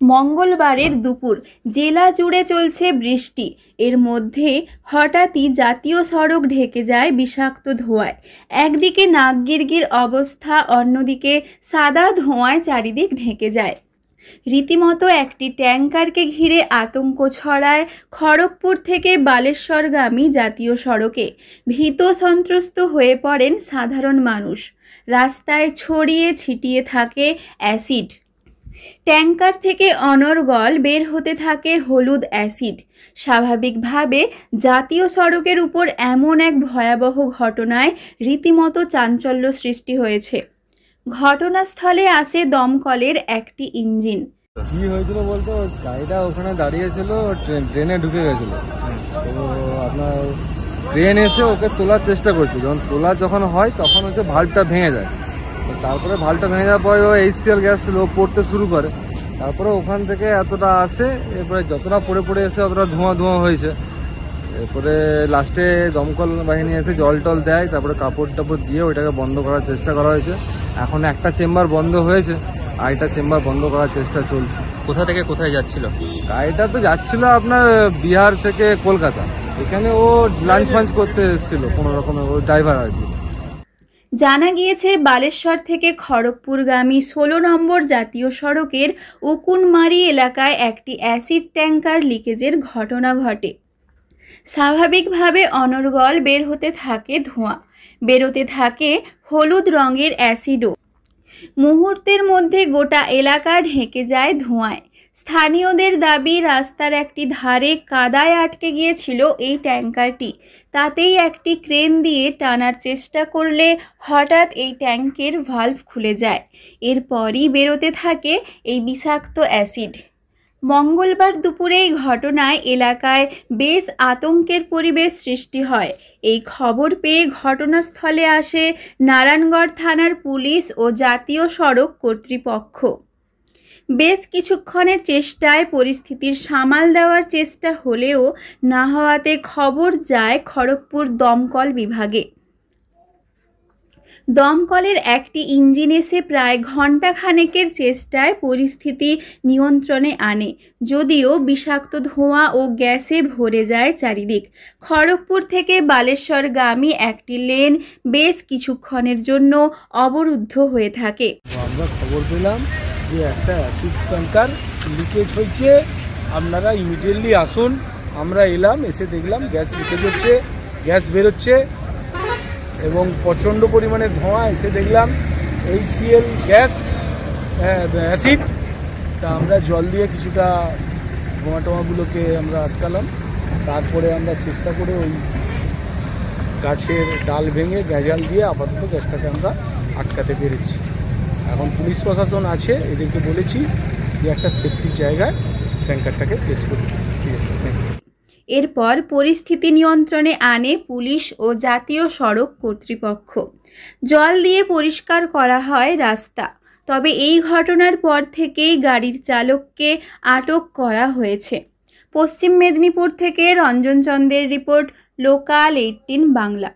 মঙ্গলবারের দুপুর জেলা জুড়ে চলছে বৃষ্টি। এর মধ্যে হঠাৎই জাতীয় সড়ক ঢেকে যায় বিষাক্ত ধোঁয়ায়। একদিকে নাক গিরগির অবস্থা, অন্যদিকে সাদা ধোঁয়ায় চারিদিক ঢেকে যায়। রীতিমতো একটি ট্যাঙ্কারকে ঘিরে আতঙ্ক ছড়ায় খড়গপুর থেকে বালেশ্বরগামী জাতীয় সড়কে। ভীত সন্ত্রস্ত হয়ে পড়েন সাধারণ মানুষ। রাস্তায় ছড়িয়ে ছিটিয়ে থাকে অ্যাসিড। ট্যাঙ্কার থেকে অনর্গল বের হতে থাকে হলুদ অ্যাসিড। স্বাভাবিকভাবে জাতীয় সড়কের উপর এমন এক ভয়াবহ ঘটনায় রীতিমতো চাঞ্চল্য সৃষ্টি হয়েছে। ঘটনাস্থলে আসে দমকলের একটি ইঞ্জিন। কি হয়েছিল বলতে, গাড়িটা ওখানে দাঁড়িয়েছিল, ট্রেনে ঢুকে গেছিল। তো আপনার ট্রেন এসে ওকে তোলার চেষ্টা করছিল। যখন হয় তখন হচ্ছে ভাল্বটা ভেঙে যায়। তারপরে ভাল্বটা ভেঙে যাওয়ার পরে ও HCl গ্যাস পড়তে শুরু করে। তারপরে ওখান থেকে এতটা আসে, এরপরে যতটা পড়ে এসে অতটা ধোঁয়া হয়েছে। এরপরে লাস্টে দমকল বাহিনী এসে জল টল দেয়, তারপরে কাপড় টাপড় দিয়ে ওইটাকে বন্ধ করার চেষ্টা করা হয়েছে। এখন একটা চেম্বার বন্ধ হয়েছে, আরেকটা চেম্বার বন্ধ করার চেষ্টা চলছে। কোথা থেকে কোথায় যাচ্ছিল গাড়িটা? তো যাচ্ছিল আপনার বিহার থেকে কলকাতা। এখানে ও লাঞ্চ ফাঞ্চ করতে এসেছিল কোনো রকমের, ও ড্রাইভার আর কি। জানা গিয়েছে বালেশ্বর থেকে খড়গপুরগামী 16 নম্বর জাতীয় সড়কের উকুনমারি এলাকায় একটি অ্যাসিড ট্যাঙ্কার লিকেজের ঘটনা ঘটে। স্বাভাবিকভাবে অনর্গল বের হতে থাকে ধোঁয়া, বেরোতে থাকে হলুদ রঙের অ্যাসিডও। মুহূর্তের মধ্যে গোটা এলাকা ঢেকে যায় ধোঁয়ায়। স্থানীয়দের দাবি, রাস্তার একটি ধারে কাদায় আটকে গিয়েছিল এই ট্যাঙ্কারটি। তাতেই একটি ক্রেন দিয়ে টানার চেষ্টা করলে হঠাৎ এই ট্যাঙ্কের ভালভ খুলে যায়। এরপরই বেরোতে থাকে এই বিষাক্ত অ্যাসিড। মঙ্গলবার দুপুরে এই ঘটনায় এলাকায় বেশ আতঙ্কের পরিবেশ সৃষ্টি হয়। এই খবর পেয়ে ঘটনাস্থলে আসে নারায়ণগড় থানার পুলিশ ও জাতীয় সড়ক কর্তৃপক্ষ। বেশ কিছুক্ষণের চেষ্টায় পরিস্থিতির সামাল দেওয়ার চেষ্টা হলেও না হওয়াতে খবর যায় খড়গপুর দমকল বিভাগে। দমকলের একটি ইঞ্জিন এসে প্রায় ঘণ্টাখানেকের চেষ্টায় পরিস্থিতি নিয়ন্ত্রণে আনে, যদিও বিষাক্ত ধোঁয়া ও গ্যাসে ভরে যায় চারিদিক। খড়গপুর থেকে বালেশ্বরগামী একটি লেন বেশ কিছুক্ষণের জন্য অবরুদ্ধ হয়ে থাকে। আমরা খবর পেলাম যে একটা অ্যাসিড ট্যাঙ্কার লিকেজ হয়েছে, আপনারা ইমিডিয়েটলি আসুন। আমরা এলাম, এসে দেখলাম গ্যাস লিকেজ হচ্ছে, গ্যাস বেরোচ্ছে এবং প্রচণ্ড পরিমাণে ধোঁয়া। এসে দেখলাম HCl গ্যাস, অ্যাসিড। তা আমরা জল দিয়ে কিছুটা ধোঁয়াগুলোকে আমরা আটকালাম। তারপরে আমরা চেষ্টা করে ওই গাছের ডাল ভেঙে গ্যাজাল দিয়ে আপাতত গ্যাসটাকে আমরা আটকাতে পেরেছি। এখন পুলিশ প্রশাসন আছে, এদেরকে বলেছি যে একটা সেফটি জায়গায় ট্যাঙ্কারটাকে প্লেস করতে। ঠিক আছে, থ্যাংক ইউ। এরপর পরিস্থিতি নিয়ন্ত্রণে আনে পুলিশ ও জাতীয় সড়ক কর্তৃপক্ষ। জল দিয়ে পরিষ্কার করা হয় রাস্তা। তবে এই ঘটনার পর থেকেই গাড়ির চালককে আটক করা হয়েছে। পশ্চিম মেদিনীপুর থেকে রঞ্জন চন্দ্রের রিপোর্ট, লোকাল 18 বাংলা।